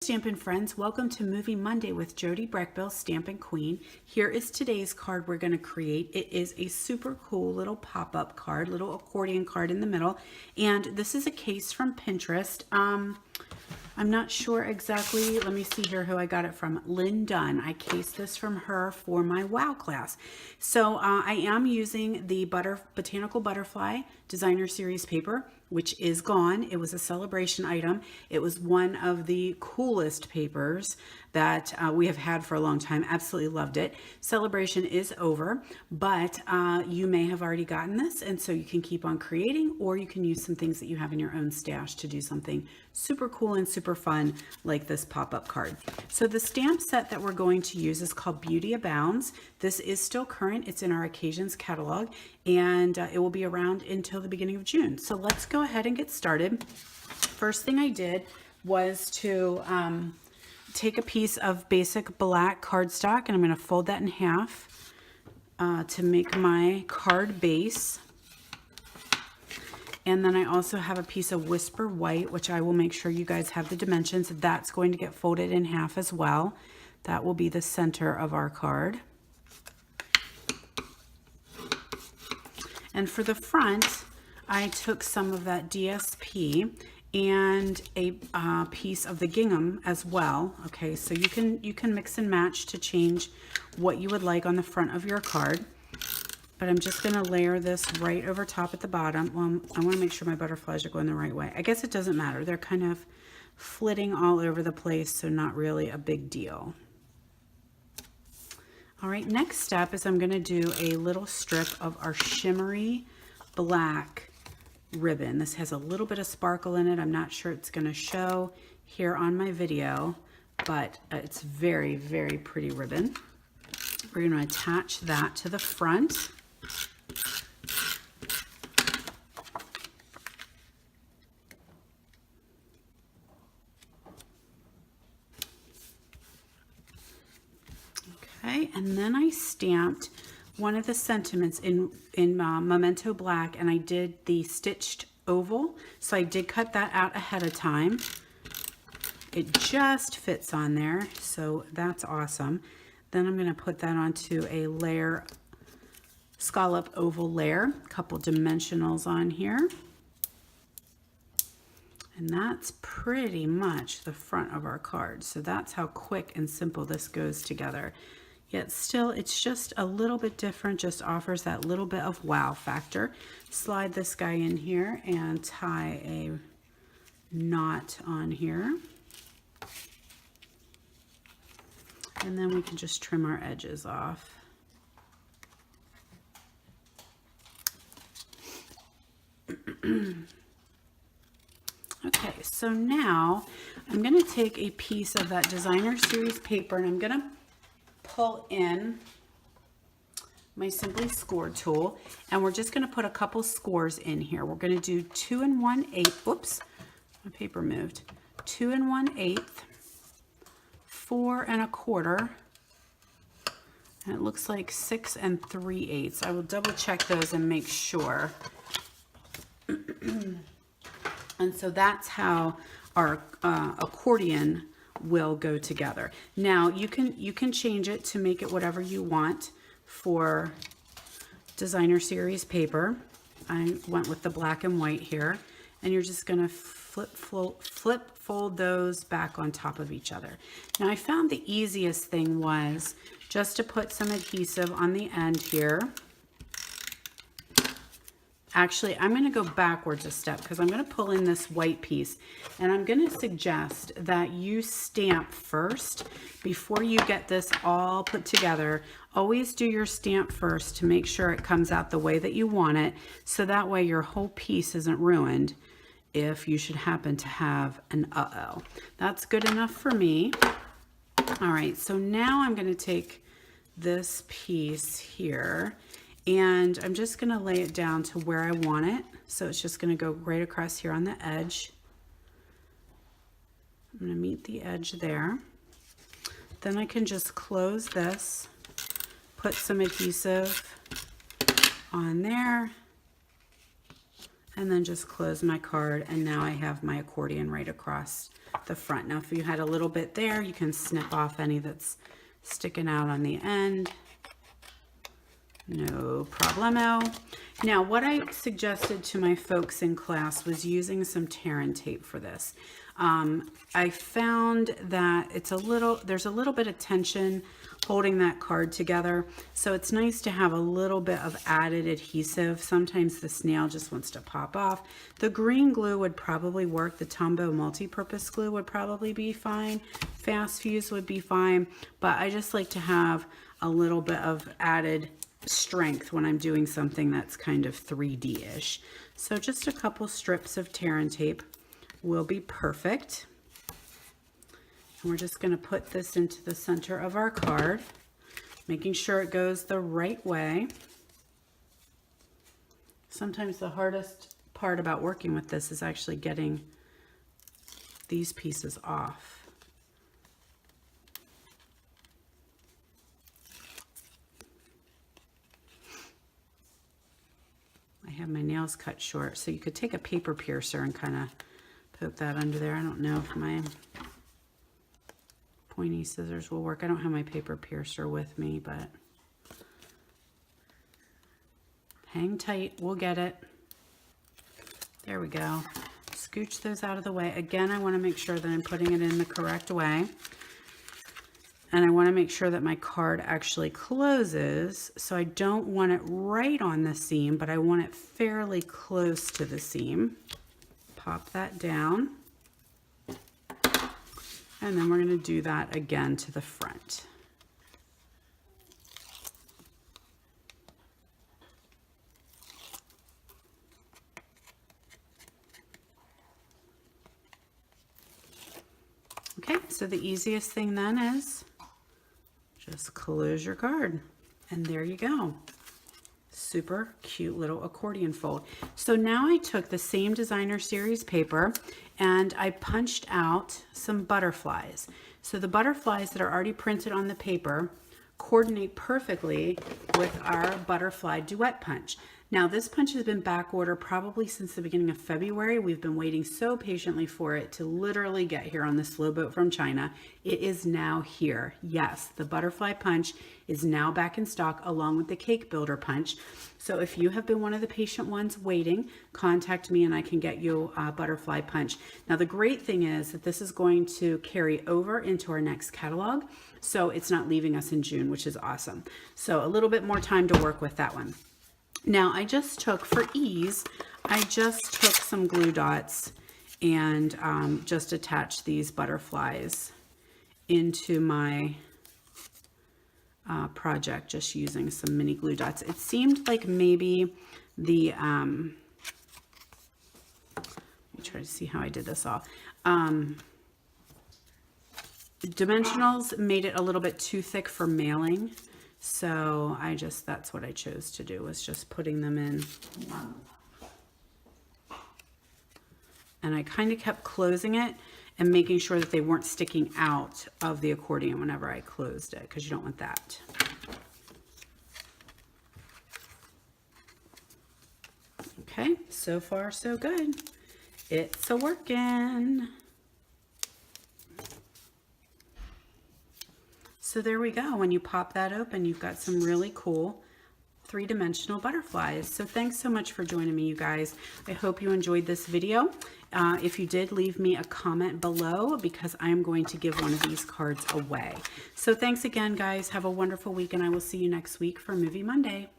Stampin' friends, welcome to Movie Monday with Jody Breckbill, Stampin' Queen. Here is today's card we're going to create. It is a super cool little pop-up card, little accordion card in the middle, and this is a case from Pinterest. I'm not sure exactly. Let me see here who I got it from. Lynn Dunn. I cased this from her for my WOW class. So I am using the Botanical Butterfly Designer Series paper, which is gone. It was a celebration item. It was one of the coolest papers that we have had for a long time. Absolutely loved it. Celebration is over, but you may have already gotten this, and so you can keep on creating, or you can use some things that you have in your own stash to do something super cool and super fun like this pop-up card. So the stamp set that we're going to use is called Beauty Abounds. This is still current. It's in our Occasions catalog, and it will be around until the beginning of June. So let's go ahead and get started. First thing I did was to take a piece of basic black cardstock, and I'm going to fold that in half to make my card base. And then I also have a piece of Whisper White, which I will make sure you guys have the dimensions. That's going to get folded in half as well. That will be the center of our card. And for the front, I took some of that DSP and a piece of the gingham as well. Okay, so you can mix and match to change what you would like on the front of your card. But I'm just going to layer this right over top at the bottom. Well, I want to make sure my butterflies are going the right way. I guess it doesn't matter. They're kind of flitting all over the place, so not really a big deal. All right, next step is I'm going to do a little strip of our shimmery black ribbon. This has a little bit of sparkle in it. I'm not sure it's going to show here on my video, but it's very, very pretty ribbon. We're going to attach that to the front. Okay, and then I stamped one of the sentiments in Memento Black, and I did the stitched oval. So I did cut that out ahead of time. It just fits on there, so that's awesome. Then I'm going to put that onto a layer, scallop oval layer, a couple dimensionals on here. And that's pretty much the front of our card. So that's how quick and simple this goes together. Yet still, it's just a little bit different, just offers that little bit of wow factor. Slide this guy in here and tie a knot on here. And then we can just trim our edges off. Okay, so now I'm going to take a piece of that Designer Series paper, and I'm going to pull in my Simply Score tool, and we're just going to put a couple scores in here. We're going to do 2 1/8. Oops, my paper moved. 2 1/8, 4 1/4, and it looks like 6 3/8. I will double check those and make sure. And so that's how our accordion will go together. Now you can change it to make it whatever you want for Designer Series paper. I went with the black and white here, and you're just going to fold those back on top of each other. Now I found the easiest thing was just to put some adhesive on the end here. Actually, I'm going to go backwards a step because I'm going to pull in this white piece, and I'm going to suggest that you stamp first before you get this all put together. Always do your stamp first to make sure it comes out the way that you want it, so that way your whole piece isn't ruined if you should happen to have an uh-oh. That's good enough for me. All right, so now I'm going to take this piece here, and I'm just going to lay it down to where I want it. So it's just going to go right across here on the edge. I'm going to meet the edge there. Then I can just close this, put some adhesive on there, and then just close my card, and now I have my accordion right across the front. Now if you had a little bit there, you can snip off any that's sticking out on the end. No problemo. Now what I suggested to my folks in class was using some tear and tape for this. I found that there's a little bit of tension holding that card together, so it's nice to have a little bit of added adhesive. Sometimes the snail just wants to pop off. The green glue would probably work. The Tombow multi-purpose glue would probably be fine. Fast Fuse would be fine, but I just like to have a little bit of added strength when I'm doing something that's kind of 3D-ish. So just a couple strips of tear and tape will be perfect. And we're just going to put this into the center of our card, making sure it goes the right way. Sometimes the hardest part about working with this is actually getting these pieces off. I have my nails cut short, so you could take a paper piercer and kind of poke that under there. I don't know if my pointy scissors will work. I don't have my paper piercer with me, but hang tight, we'll get it. There we go. Scooch those out of the way. Again, I want to make sure that I'm putting it in the correct way. And I want to make sure that my card actually closes. So I don't want it right on the seam, but I want it fairly close to the seam. Pop that down. And then we're going to do that again to the front. Okay, so the easiest thing then is just close your card, and there you go. Super cute little accordion fold. So now I took the same designer series paper and I punched out some butterflies. So the butterflies that are already printed on the paper coordinate perfectly with our butterfly duet punch. Now this punch has been back order probably since the beginning of February. We've been waiting so patiently for it to literally get here on the slow boat from China. It is now here. Yes, the butterfly punch is now back in stock along with the cake builder punch. So if you have been one of the patient ones waiting, contact me and I can get you a butterfly punch. Now the great thing is that this is going to carry over into our next catalog. So it's not leaving us in June, which is awesome. So a little bit more time to work with that one. Now I just took, for ease, I just took some glue dots and just attached these butterflies into my project, just using some mini glue dots. It seemed like maybe the, let me try to see how I did this all. Dimensionals made it a little bit too thick for mailing. So that's what I chose to do, was just putting them in. And I kind of kept closing it and making sure that they weren't sticking out of the accordion whenever I closed it, because you don't want that. Okay, so far so good. It's a working. So there we go. When you pop that open, you've got some really cool three-dimensional butterflies. So thanks so much for joining me, you guys. I hope you enjoyed this video. If you did, leave me a comment below, because I'm going to give one of these cards away. So thanks again, guys. Have a wonderful week, and I will see you next week for Movie Monday.